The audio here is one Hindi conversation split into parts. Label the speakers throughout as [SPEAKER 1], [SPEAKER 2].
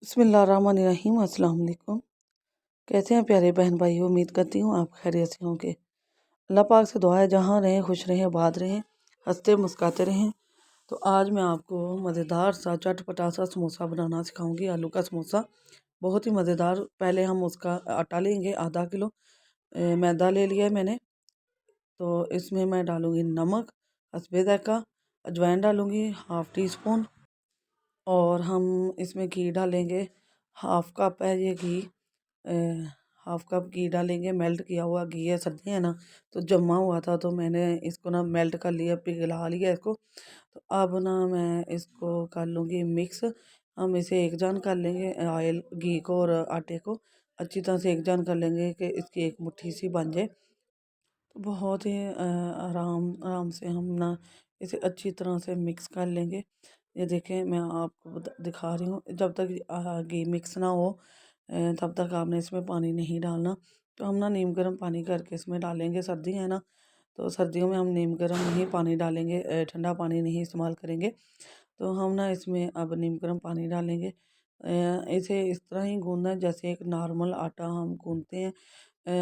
[SPEAKER 1] बिस्मिल्लाहिर्रहमानिर्रहीम। अस्सलाम वालेकुम। कैसे हैं प्यारे बहन भाई? उम्मीद करती हूँ आप खैरियत से होंगे। अल्लाह पाक से दुआ है जहाँ रहें खुश रहें, आबाद रहें, हंसते मुस्कुराते रहें। तो आज मैं आपको मज़ेदार सा चटपटा सा समोसा बनाना सिखाऊंगी, आलू का समोसा। बहुत ही मज़ेदार। पहले हम उसका आटा लेंगे, आधा किलो मैदा ले लिया है मैंने। तो इसमें मैं डालूँगी नमक हस्बे ज़ायक़ा, अजवाइन डालूँगी हाफ़ टी स्पून, और हम इसमें घी डालेंगे। हाफ़ कप है ये घी, हाफ़ कप घी डालेंगे। मेल्ट किया हुआ घी है, सर्दी है ना तो जमा हुआ था, तो मैंने इसको ना मेल्ट कर लिया, पिघला लिया इसको। तो अब ना मैं इसको कर लूँगी मिक्स। हम इसे एक जान कर लेंगे, ऑयल घी को और आटे को अच्छी तरह से एक जान कर लेंगे कि इसकी एक मुट्ठी सी बन जाए। तो बहुत ही आराम आराम से हम ना इसे अच्छी तरह से मिक्स कर लेंगे। ये देखें, मैं आपको दिखा रही हूँ। जब तक घी मिक्स ना हो तब तक आपने इसमें पानी नहीं डालना। तो हम ना नीम गर्म पानी करके इसमें डालेंगे। सर्दी है ना तो सर्दियों में हम नीम गर्म ही पानी डालेंगे, ठंडा पानी नहीं इस्तेमाल करेंगे। तो हम ना इसमें अब नीम गर्म पानी डालेंगे। इसे इस तरह ही गूंदना है जैसे एक नॉर्मल आटा हम गूंदते हैं।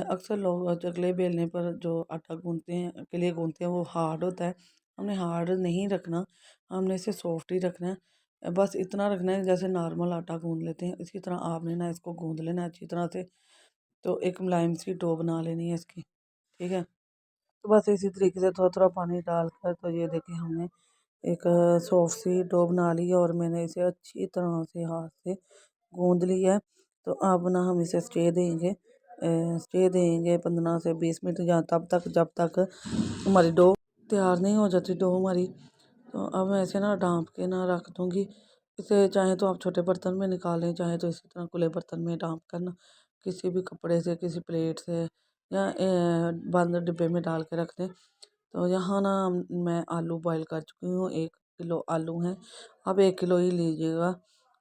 [SPEAKER 1] अक्सर लोग चकले बेलने पर जो आटा गूंदते हैं, के लिए गूंदते हैं, वो हार्ड होता है। हमने हार्ड नहीं रखना, हमने इसे सॉफ्ट ही रखना है। बस इतना रखना है जैसे नॉर्मल आटा गूंद लेते हैं, इसी तरह आपने ना इसको गूंद लेना है अच्छी तरह से। तो एक मुलायम सी डो बना लेनी है इसकी, ठीक है। तो बस इसी तरीके से थोड़ा थोड़ा पानी डालकर, तो ये देखिए हमने एक सॉफ्ट सी डो बना ली है, और मैंने इसे अच्छी तरह से हाथ से गूंद लिया है। तो अब ना हम इसे स्टे देंगे 15 से 20 मिनट, या तब तक जब तक हमारी डो तैयार नहीं हो जाती डो हमारी। तो अब मैं इसे ना ढाँप के ना रख दूँगी। इसे चाहे तो आप छोटे बर्तन में निकालें, चाहे तो इसी तरह खुले बर्तन में ढाँप कर ना किसी भी कपड़े से, किसी प्लेट से, या बंद डिब्बे में डाल के रख दें। तो यहाँ ना मैं आलू बॉईल कर चुकी हूँ, 1 किलो आलू हैं। आप 1 किलो ही लीजिएगा।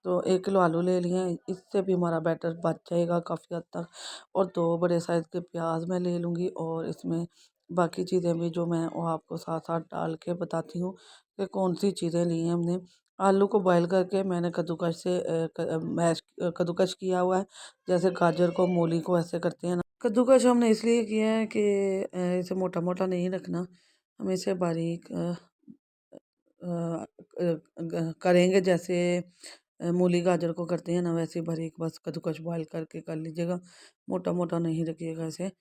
[SPEAKER 1] तो 1 किलो आलू ले लिए हैं, इससे भी हमारा बैटर बच जाएगा काफ़ी हद तक। और 2 बड़े साइज़ के प्याज मैं ले लूँगी, और इसमें बाकी चीज़ें भी जो मैं वो आपको साथ साथ डाल के बताती हूँ कि कौन सी चीज़ें ली हैं हमने। आलू को बॉईल करके मैंने कद्दूकश किया हुआ है, जैसे गाजर को मूली को ऐसे करते हैं ना। कद्दूकश हमने इसलिए किया है कि इसे मोटा मोटा नहीं रखना, हम इसे बारीक करेंगे जैसे मूली गाजर को करते हैं ना, वैसे बारीक बस कद्दूकश बॉयल करके कर लीजिएगा। मोटा मोटा नहीं रखिएगा इसे,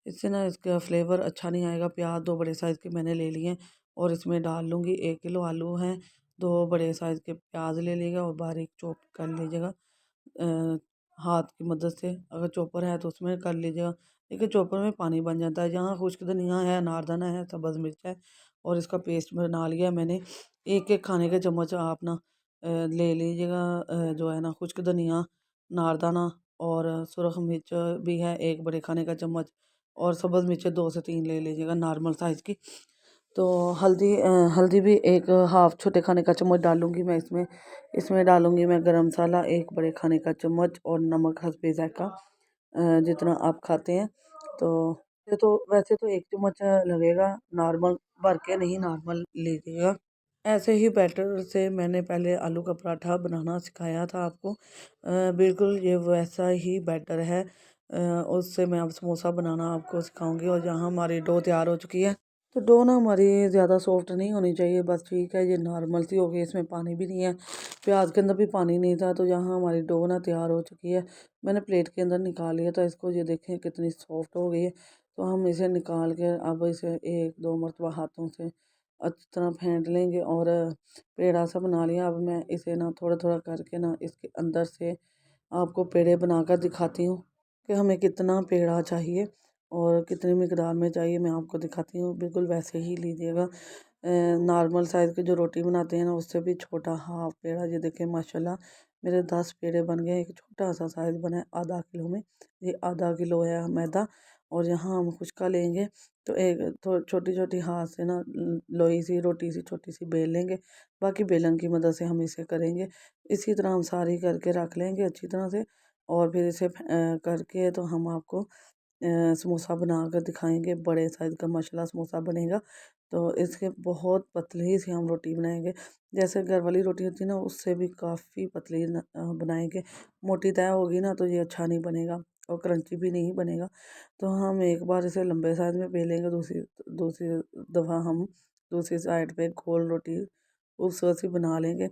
[SPEAKER 1] इससे ना इसका फ्लेवर अच्छा नहीं आएगा। प्याज 2 बड़े साइज़ के मैंने ले लिए हैं, और इसमें डाल लूँगी। 1 किलो आलू हैं, 2 बड़े साइज़ के प्याज ले लीजिएगा और बारीक चॉप कर लीजिएगा हाथ की मदद से। अगर चॉपर है तो उसमें कर लीजिएगा, लेकिन चॉपर में पानी बन जाता है। यहाँ खुश्क धनिया है, अनारदाना है, सब्ज़ मिर्च है, और इसका पेस्ट बना लिया मैंने। एक एक खाने के चम्मच आप ना ले लीजिएगा, जो है ना खुश्क धनिया, अनारदाना, और सुरख मिर्च भी है 1 बड़े खाने का चम्मच, और सब्ज़ मिर्च 2 से 3 ले लीजिएगा नॉर्मल साइज़ की। तो हल्दी भी एक हाफ़ छोटे खाने का चम्मच डालूँगी मैं इसमें। इसमें डालूँगी मैं गरम मसाला 1 बड़े खाने का चम्मच, और नमक हस्बे ज़ायक़ा जितना आप खाते हैं। तो ये तो वैसे तो 1 चम्मच लगेगा, नॉर्मल भर के नहीं, नॉर्मल लीजिएगा। ऐसे ही बैटर से मैंने पहले आलू का पराठा बनाना सिखाया था आपको। बिल्कुल ये वैसा ही बैटर है। उससे मैं अब समोसा बनाना आपको सिखाऊँगी, और जहाँ हमारी डो तैयार हो चुकी है। तो डो ना हमारी ज़्यादा सॉफ्ट नहीं होनी चाहिए, बस ठीक है, ये नॉर्मल सी हो गई, इसमें पानी भी नहीं है, प्याज के अंदर भी पानी नहीं था। तो यहाँ हमारी डो ना तैयार हो चुकी है। मैंने प्लेट के अंदर निकाल लिया था इसको, ये देखें कितनी सॉफ्ट हो गई है। तो हम इसे निकाल के अब इसे 1-2 मरतबा हाथों से अच्छी तरह फेंट लेंगे, और पेड़ा सा बना लिया। अब मैं इसे ना थोड़ा थोड़ा करके ना इसके अंदर से आपको पेड़े बनाकर दिखाती हूँ कि हमें कितना पेड़ा चाहिए और कितनी मिकदार में चाहिए, मैं आपको दिखाती हूँ। बिल्कुल वैसे ही लीजिएगा, नॉर्मल साइज़ की जो रोटी बनाते हैं ना, उससे भी छोटा हाफ पेड़ा। ये देखिए माशाल्लाह मेरे 10 पेड़े बन गए। एक छोटा सा साइज़ बना है आधा किलो में। ये आधा किलो है मैदा, और यहाँ हम खुशका लेंगे। तो एक तो छोटी छोटी हाथ से ना लोई सी रोटी सी छोटी सी बेल लेंगे, बाकी बेलन की मदद से हम इसे करेंगे। इसी तरह हम सारी करके रख लेंगे अच्छी तरह से, और फिर इसे करके तो हम आपको समोसा बना कर दिखाएंगे। बड़े साइज़ का माशाल्लाह समोसा बनेगा। तो इसके बहुत पतली सी हम रोटी बनाएंगे, जैसे घर वाली रोटी होती है ना, उससे भी काफ़ी पतली बनाएंगे। मोटी तय होगी ना तो ये अच्छा नहीं बनेगा और क्रंची भी नहीं बनेगा। तो हम एक बार इसे लंबे साइज़ में बेलेंगे, दूसरी दूसरी दफ़ा हम दूसरी साइड पे गोल रोटी खूबसूरत सी बना लेंगे।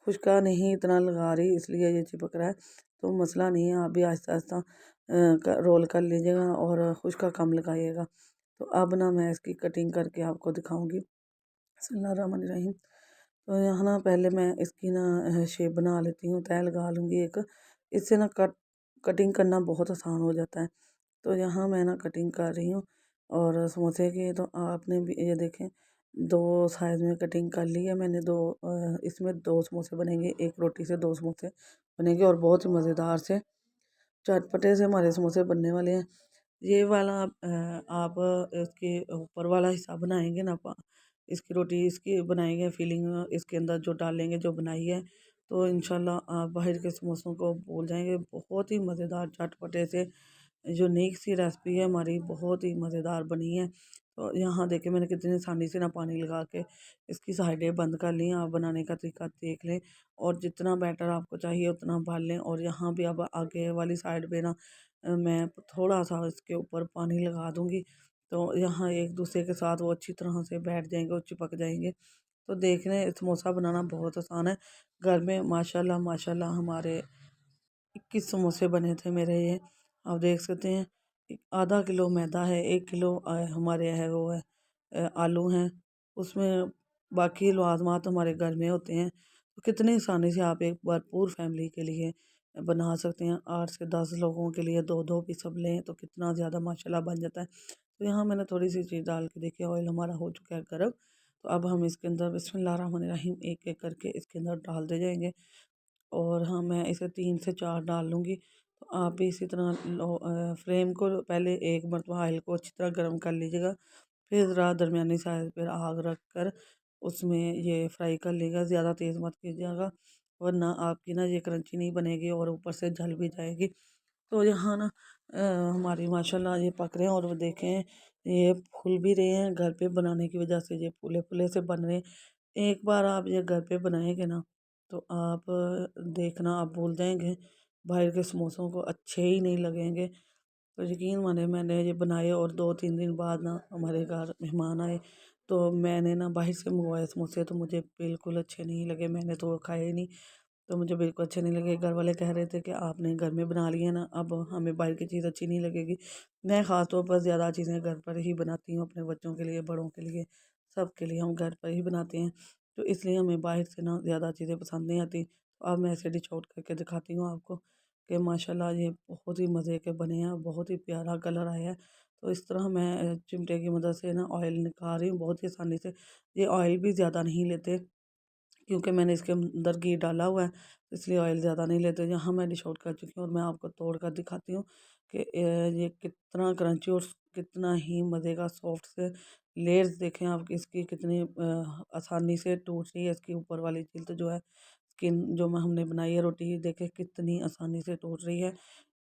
[SPEAKER 1] खुशका नहीं इतना लगा रही इसलिए ये चिपक रहा है, तो मसला नहीं है, आप भी आहिस्ता आहिस्ता रोल कर लीजिएगा और खुशका कम लगाइएगा। तो अब ना मैं इसकी कटिंग करके आपको दिखाऊंगी। बिस्मिल्लाहिर्रहमानिर्रहीम। तो यहाँ ना पहले मैं इसकी ना शेप बना लेती हूँ, तय लगा लूँगी एक। इससे ना कटिंग करना बहुत आसान हो जाता है। तो यहाँ मैं ना कटिंग कर रही हूँ और समोसे की तो आपने भी ये देखें 2 साइज़ में कटिंग कर ली है मैंने। इसमें 2 समोसे बनेंगे, एक रोटी से 2 समोसे बनेंगे और बहुत ही मज़ेदार से चटपटे से हमारे समोसे बनने वाले हैं। ये वाला आप इसके ऊपर वाला हिस्सा बनाएंगे ना, इसकी रोटी इसकी बनाएंगे, फिलिंग इसके अंदर जो डालेंगे, जो बनाई है, तो इंशाल्लाह आप बाहर के समोसों को भूल जाएंगे। बहुत ही मज़ेदार चटपटे से यूनिक सी रेसिपी है हमारी, बहुत ही मज़ेदार बनी है। तो यहाँ देखिए मैंने कितनी आसानी से ना पानी लगा के इसकी साइडें बंद कर ली हैं। आप बनाने का तरीका देख लें और जितना बैटर आपको चाहिए उतना भर लें। और यहाँ भी अब आगे वाली साइड पे ना मैं थोड़ा सा इसके ऊपर पानी लगा दूँगी, तो यहाँ एक दूसरे के साथ वो अच्छी तरह से बैठ जाएंगे और चिपक जाएंगे। तो देखने समोसा बनाना बहुत आसान है। घर में माशाल्लाह माशाल्लाह हमारे 21 समोसे बने थे मेरे ये। आप देख सकते हैं, आधा किलो मैदा है, 1 किलो हमारे है वो है आलू हैं, उसमें बाकी लवाजमात हमारे घर में होते हैं। तो कितनी आसानी से आप एक भरपूर फैमिली के लिए बना सकते हैं। 8 से 10 लोगों के लिए 2-2 पीस सब लें तो कितना ज़्यादा माशाल्लाह बन जाता है। तो यहाँ मैंने थोड़ी सी चीज़ डाल के देखिए, ऑयल हमारा हो चुका है गर्म। तो अब हम इसके अंदर बिस्मिल्लाहिर्रहमानिर्रहीम एक एक करके इसके अंदर डाल दे जाएंगे। और हाँ, मैं इसे 3 से 4 डाल लूँगी। तो आप भी इसी तरह फ्लेम को पहले एक मरतबा ऑयल को अच्छी तरह गर्म कर लीजिएगा, फिर ज़रा दरमियानी साइज़ पर आग रख कर उसमें ये फ्राई कर लीजिएगा। ज़्यादा तेज़ मत कीजिएगा वरना आपकी ना ये क्रंची नहीं बनेगी और ऊपर से जल भी जाएगी। तो यहाँ ना हमारी माशाल्लाह ये पक रहे हैं और वो देखें ये फूल भी रहे हैं। घर पे बनाने की वजह से ये फूले फूले से बन रहे हैं। एक बार आप ये घर पे बनाएंगे ना तो आप देखना आप भूल जाएंगे, बाहर के समोसों को अच्छे ही नहीं लगेंगे। तो यकीन माने मैंने ये बनाए और 2-3 दिन बाद ना हमारे घर मेहमान आए, तो मैंने ना बाहर से मंगवाए समोसे, तो मुझे बिल्कुल अच्छे नहीं लगे। मैंने तो खाए ही नहीं, तो मुझे बिल्कुल अच्छे नहीं लगे। घर वाले कह रहे थे कि आपने घर में बना लिए ना, अब हमें बाहर की चीज़ अच्छी नहीं लगेगी। मैं ख़ास तौर पर ज़्यादा चीज़ें घर पर ही बनाती हूँ, अपने बच्चों के लिए, बड़ों के लिए, सब के लिए हम घर पर ही बनाते हैं। तो इसलिए हमें बाहर से ना ज़्यादा चीज़ें पसंद नहीं आती। तो अब मैं इसे डिश आउट करके दिखाती हूँ आपको कि माशाल्लाह ये बहुत ही मज़े के बने हैं, बहुत ही प्यारा कलर आया है। तो इस तरह मैं चिमटे की मदद से ना ऑयल निकाल रही हूँ बहुत ही आसानी से। ये ऑयल भी ज़्यादा नहीं लेते क्योंकि मैंने इसके अंदर घी डाला हुआ है, इसलिए ऑयल ज़्यादा नहीं लेते। यहाँ मैं डिश आउट कर चुकी हूँ और मैं आपको तोड़ कर दिखाती हूँ कि ये कितना क्रंची और कितना ही मज़े का सॉफ्ट से लेयर्स देखें आप इसकी कितनी आसानी से टूट रही है। इसकी ऊपर वाली जिल्द जो है, स्किन जो मैं हमने बनाई है रोटी, देखे कितनी आसानी से टूट रही है।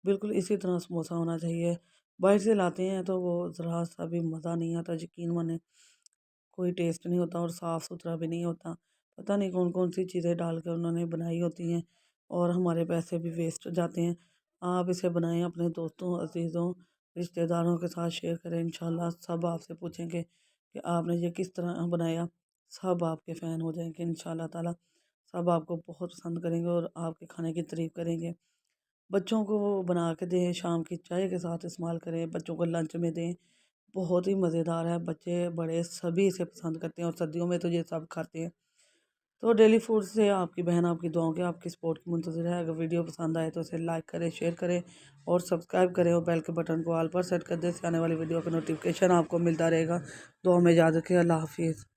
[SPEAKER 1] बिल्कुल इसी तरह समोसा होना चाहिए। बाहर से लाते हैं तो वो ज़रा सा भी मज़ा नहीं आता, यकीन माने कोई टेस्ट नहीं होता और साफ़ सुथरा भी नहीं होता। पता नहीं कौन कौन सी चीज़ें डाल के उन्होंने बनाई होती हैं और हमारे पैसे भी वेस्ट जाते हैं। आप इसे बनाएं, अपने दोस्तों, अजीज़ों, रिश्तेदारों के साथ शेयर करें। इंशाल्लाह सब आपसे पूछेंगे कि आपने ये किस तरह बनाया। सब आपके फ़ैन हो जाएंगे इंशाल्लाह ताला। सब आपको बहुत पसंद करेंगे और आपके खाने की तारीफ़ करेंगे। बच्चों को बना के दें, शाम की चाय के साथ इस्तेमाल करें, बच्चों को लंच में दें। बहुत ही मज़ेदार है, बच्चे बड़े सभी इसे पसंद करते हैं और सर्दियों में तो ये सब खाते हैं। तो डेली फूड से आपकी बहन आपकी दुआओं की, आपकी सपोर्ट की मुंतज़िर है। अगर वीडियो पसंद आए तो इसे लाइक करें, शेयर करें और सब्सक्राइब करें और बेल के बटन को ऑल पर सेट कर दें। इससे आने वाली वीडियो का नोटिफिकेशन आपको मिलता रहेगा। दुआ में याद रखें। अल्लाह हाफिज़।